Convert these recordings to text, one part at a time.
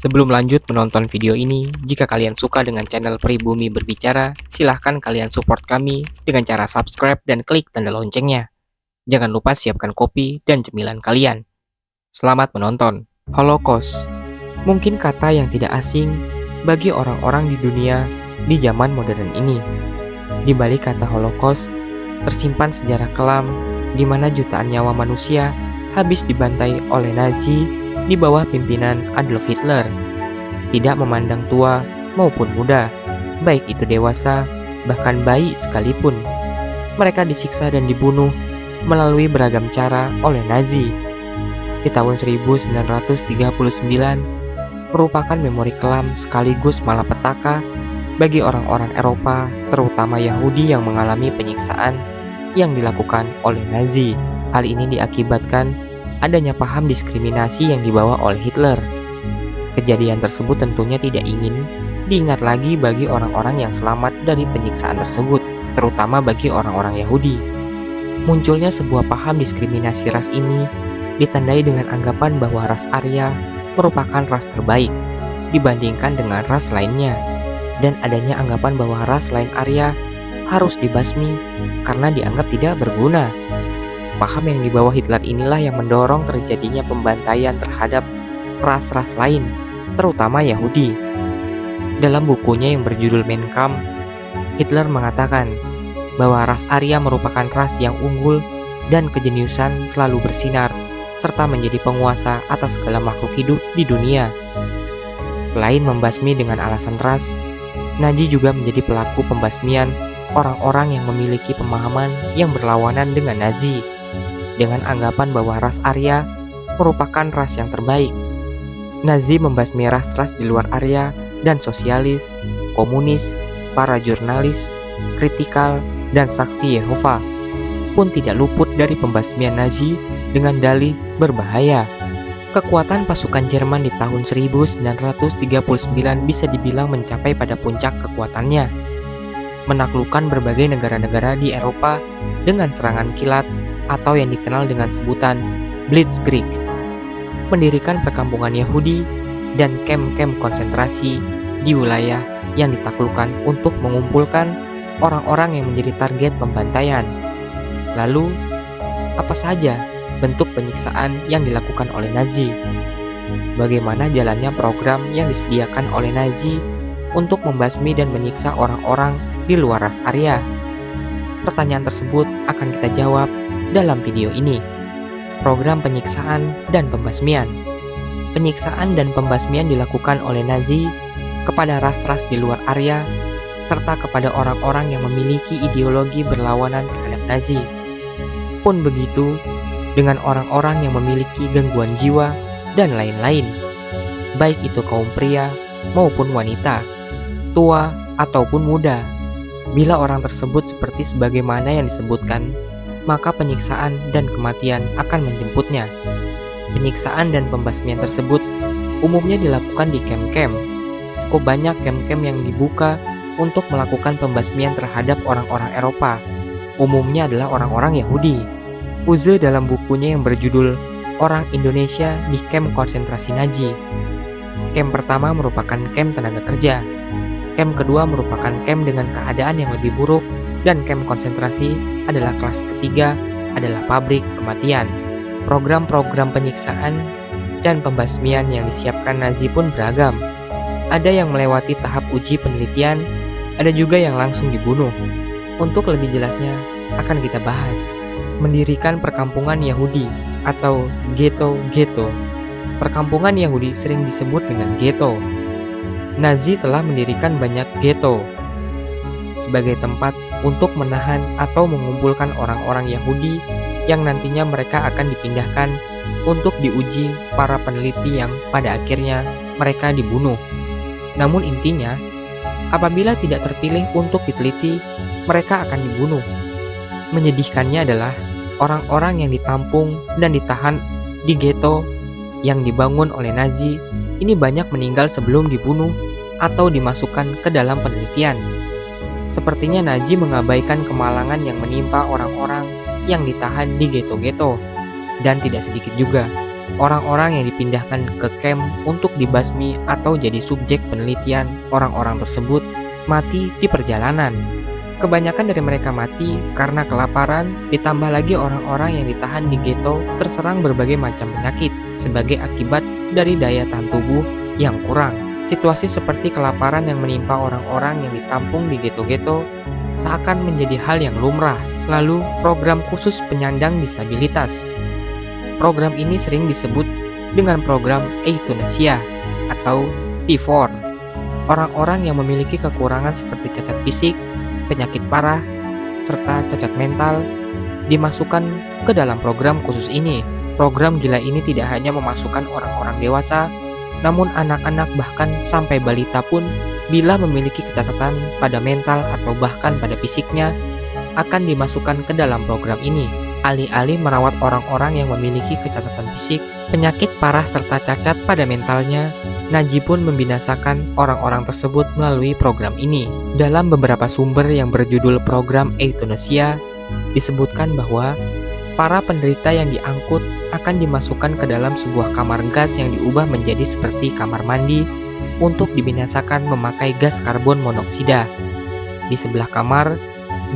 Sebelum lanjut menonton video ini, jika kalian suka dengan channel Pribumi Berbicara, silahkan kalian support kami dengan cara subscribe dan klik tanda loncengnya. Jangan lupa siapkan kopi dan cemilan kalian. Selamat menonton. Holocaust, mungkin kata yang tidak asing bagi orang-orang di dunia di zaman modern ini. Di balik kata Holocaust, tersimpan sejarah kelam di mana jutaan nyawa manusia habis dibantai oleh Nazi di bawah pimpinan Adolf Hitler. Tidak memandang tua maupun muda, baik itu dewasa, bahkan bayi sekalipun. Mereka disiksa dan dibunuh melalui beragam cara oleh Nazi. Di tahun 1939 merupakan memori kelam sekaligus malapetaka bagi orang-orang Eropa, terutama Yahudi yang mengalami penyiksaan yang dilakukan oleh Nazi. Hal ini diakibatkan adanya paham diskriminasi yang dibawa oleh Hitler. Kejadian tersebut tentunya tidak ingin diingat lagi bagi orang-orang yang selamat dari penyiksaan tersebut, terutama bagi orang-orang Yahudi. Munculnya sebuah paham diskriminasi ras ini ditandai dengan anggapan bahwa ras Arya merupakan ras terbaik dibandingkan dengan ras lainnya, dan adanya anggapan bahwa ras lain Arya harus dibasmi karena dianggap tidak berguna. Paham yang dibawa Hitler inilah yang mendorong terjadinya pembantaian terhadap ras-ras lain, terutama Yahudi. Dalam bukunya yang berjudul Mein Kampf, Hitler mengatakan bahwa ras Arya merupakan ras yang unggul dan kejeniusan selalu bersinar, serta menjadi penguasa atas segala makhluk hidup di dunia. Selain membasmi dengan alasan ras, Nazi juga menjadi pelaku pembasmian orang-orang yang memiliki pemahaman yang berlawanan dengan Nazi, dengan anggapan bahwa ras Arya merupakan ras yang terbaik. Nazi membasmi ras-ras di luar Arya dan sosialis, komunis, para jurnalis, kritikal, dan saksi Yehova pun tidak luput dari pembasmian Nazi dengan dalih berbahaya. Kekuatan pasukan Jerman di tahun 1939 bisa dibilang mencapai pada puncak kekuatannya, menaklukkan berbagai negara-negara di Eropa dengan serangan kilat atau yang dikenal dengan sebutan Blitzkrieg, mendirikan perkampungan Yahudi dan kamp-kamp konsentrasi di wilayah yang ditaklukkan untuk mengumpulkan orang-orang yang menjadi target pembantaian. Lalu, apa saja bentuk penyiksaan yang dilakukan oleh Nazi? Bagaimana jalannya program yang disediakan oleh Nazi untuk membasmi dan menyiksa orang-orang di luar ras Arya? Pertanyaan tersebut akan kita jawab dalam video ini. Program penyiksaan dan pembasmian. Penyiksaan dan pembasmian dilakukan oleh Nazi kepada ras-ras di luar Arya serta kepada orang-orang yang memiliki ideologi berlawanan terhadap Nazi. Pun begitu dengan orang-orang yang memiliki gangguan jiwa dan lain-lain, baik itu kaum pria maupun wanita, tua ataupun muda. Bila orang tersebut seperti sebagaimana yang disebutkan, maka penyiksaan dan kematian akan menjemputnya. Penyiksaan dan pembasmian tersebut umumnya dilakukan di kamp-kamp. Cukup banyak kamp-kamp yang dibuka untuk melakukan pembasmian terhadap orang-orang Eropa. Umumnya adalah orang-orang Yahudi. Uze dalam bukunya yang berjudul Orang Indonesia di Kamp Konsentrasi Nazi. Kamp pertama merupakan kamp tenaga kerja. Kamp kedua merupakan kamp dengan keadaan yang lebih buruk, dan kamp konsentrasi adalah kelas ketiga adalah pabrik kematian. Program-program penyiksaan dan pembasmian yang disiapkan Nazi pun beragam. Ada yang melewati tahap uji penelitian, ada juga yang langsung dibunuh. Untuk lebih jelasnya akan kita bahas. Mendirikan perkampungan Yahudi atau ghetto-ghetto. Perkampungan Yahudi sering disebut dengan ghetto. Nazi telah mendirikan banyak ghetto sebagai tempat untuk menahan atau mengumpulkan orang-orang Yahudi yang nantinya mereka akan dipindahkan untuk diuji para peneliti yang pada akhirnya mereka dibunuh. Namun intinya, apabila tidak terpilih untuk diteliti, mereka akan dibunuh. Menyedihkannya adalah orang-orang yang ditampung dan ditahan di ghetto yang dibangun oleh Nazi ini banyak meninggal sebelum dibunuh atau dimasukkan ke dalam penelitian. Sepertinya Nazi mengabaikan kemalangan yang menimpa orang-orang yang ditahan di ghetto-ghetto, dan tidak sedikit juga Orang-orang yang dipindahkan ke kamp untuk dibasmi atau jadi subjek penelitian orang-orang tersebut mati di perjalanan. Kebanyakan dari mereka mati karena kelaparan, ditambah lagi orang-orang yang ditahan di ghetto terserang berbagai macam penyakit sebagai akibat dari daya tahan tubuh yang kurang. Situasi seperti kelaparan yang menimpa orang-orang yang ditampung di ghetto-ghetto seakan menjadi hal yang lumrah. Lalu, program khusus penyandang disabilitas. Program ini sering disebut dengan program euthanasia atau T4. Orang-orang yang memiliki kekurangan seperti cacat fisik, penyakit parah, serta cacat mental dimasukkan ke dalam program khusus ini. Program gila ini tidak hanya memasukkan orang-orang dewasa, namun anak-anak bahkan sampai balita pun bila memiliki kecacatan pada mental atau bahkan pada fisiknya akan dimasukkan ke dalam program ini. Alih-alih merawat orang-orang yang memiliki kecacatan fisik, penyakit parah serta cacat pada mentalnya, Naji pun membinasakan orang-orang tersebut melalui program ini. Dalam beberapa sumber yang berjudul program euthanasia, disebutkan bahwa para penderita yang diangkut akan dimasukkan ke dalam sebuah kamar gas yang diubah menjadi seperti kamar mandi untuk dibinasakan memakai gas karbon monoksida. Di sebelah kamar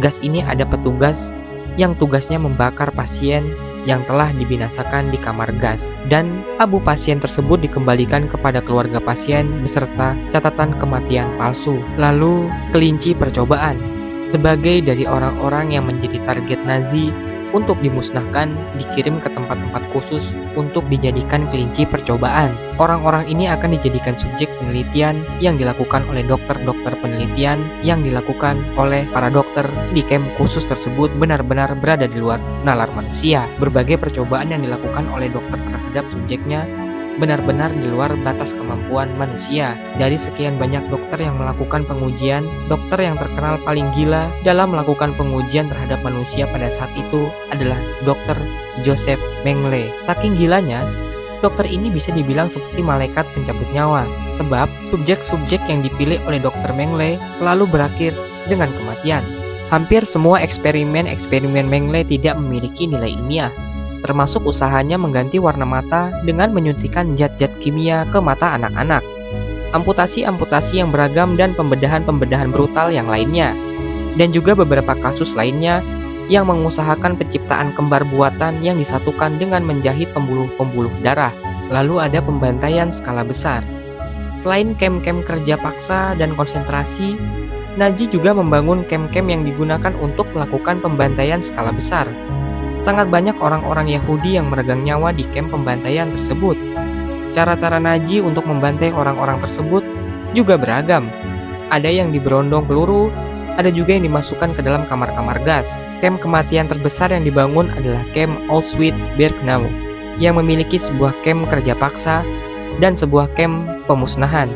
gas ini ada petugas yang tugasnya membakar pasien yang telah dibinasakan di kamar gas, dan abu pasien tersebut dikembalikan kepada keluarga pasien beserta catatan kematian palsu. Lalu, kelinci percobaan. Sebagai dari orang-orang yang menjadi target Nazi untuk dimusnahkan, dikirim ke tempat-tempat khusus untuk dijadikan kelinci percobaan. Orang-orang ini akan dijadikan subjek penelitian yang dilakukan oleh dokter-dokter penelitian yang dilakukan oleh para dokter di kamp khusus tersebut benar-benar berada di luar nalar manusia. Berbagai percobaan yang dilakukan oleh dokter terhadap subjeknya benar-benar di luar batas kemampuan manusia. Dari sekian banyak dokter yang melakukan pengujian, dokter yang terkenal paling gila dalam melakukan pengujian terhadap manusia pada saat itu adalah Dr. Joseph Mengele. Saking gilanya, dokter ini bisa dibilang seperti malaikat pencabut nyawa, sebab subjek-subjek yang dipilih oleh Dr. Mengele selalu berakhir dengan kematian. Hampir semua eksperimen Mengele tidak memiliki nilai ilmiah, termasuk usahanya mengganti warna mata dengan menyuntikkan zat-zat kimia ke mata anak-anak, amputasi-amputasi yang beragam dan pembedahan-pembedahan brutal yang lainnya, dan juga beberapa kasus lainnya yang mengusahakan penciptaan kembar buatan yang disatukan dengan menjahit pembuluh-pembuluh darah. Lalu ada pembantaian skala besar. Selain kamp-kamp kerja paksa dan konsentrasi, Naji juga membangun kamp-kamp yang digunakan untuk melakukan pembantaian skala besar. Sangat banyak orang-orang Yahudi yang meregang nyawa di kamp pembantaian tersebut. Cara-cara Naji untuk membantai orang-orang tersebut juga beragam. Ada yang diberondong peluru, ada juga yang dimasukkan ke dalam kamar-kamar gas. Kamp kematian terbesar yang dibangun adalah kamp Auschwitz-Birkenau, yang memiliki sebuah kamp kerja paksa dan sebuah kamp pemusnahan.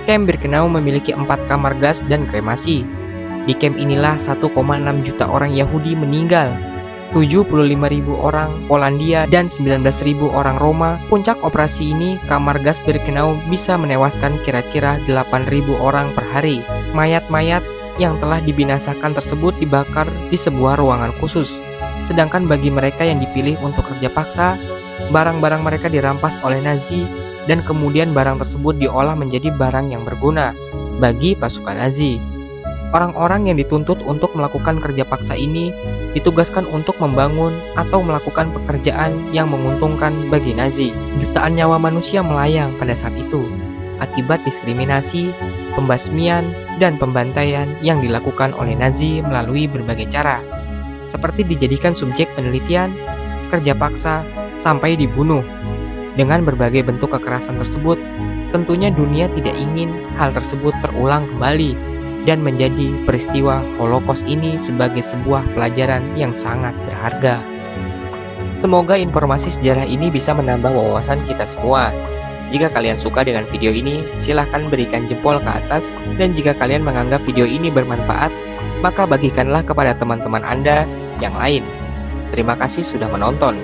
Kamp Birkenau memiliki 4 kamar gas dan kremasi. Di kamp inilah 1,6 juta orang Yahudi meninggal, 75.000 orang Polandia dan 19.000 orang Roma. Puncak operasi ini, kamar gas Birkenau bisa menewaskan kira-kira 8.000 orang per hari. Mayat-mayat yang telah dibinasakan tersebut dibakar di sebuah ruangan khusus. Sedangkan bagi mereka yang dipilih untuk kerja paksa, barang-barang mereka dirampas oleh Nazi dan kemudian barang tersebut diolah menjadi barang yang berguna bagi pasukan Nazi. Orang-orang yang dituntut untuk melakukan kerja paksa ini ditugaskan untuk membangun atau melakukan pekerjaan yang menguntungkan bagi Nazi. Jutaan nyawa manusia melayang pada saat itu akibat diskriminasi, pembasmian, dan pembantaian yang dilakukan oleh Nazi melalui berbagai cara, seperti dijadikan subjek penelitian, kerja paksa, sampai dibunuh. Dengan berbagai bentuk kekerasan tersebut, tentunya dunia tidak ingin hal tersebut terulang kembali, dan menjadi peristiwa Holocaust ini sebagai sebuah pelajaran yang sangat berharga. Semoga informasi sejarah ini bisa menambah wawasan kita semua. Jika kalian suka dengan video ini, silahkan berikan jempol ke atas, dan jika kalian menganggap video ini bermanfaat, maka bagikanlah kepada teman-teman Anda yang lain. Terima kasih sudah menonton.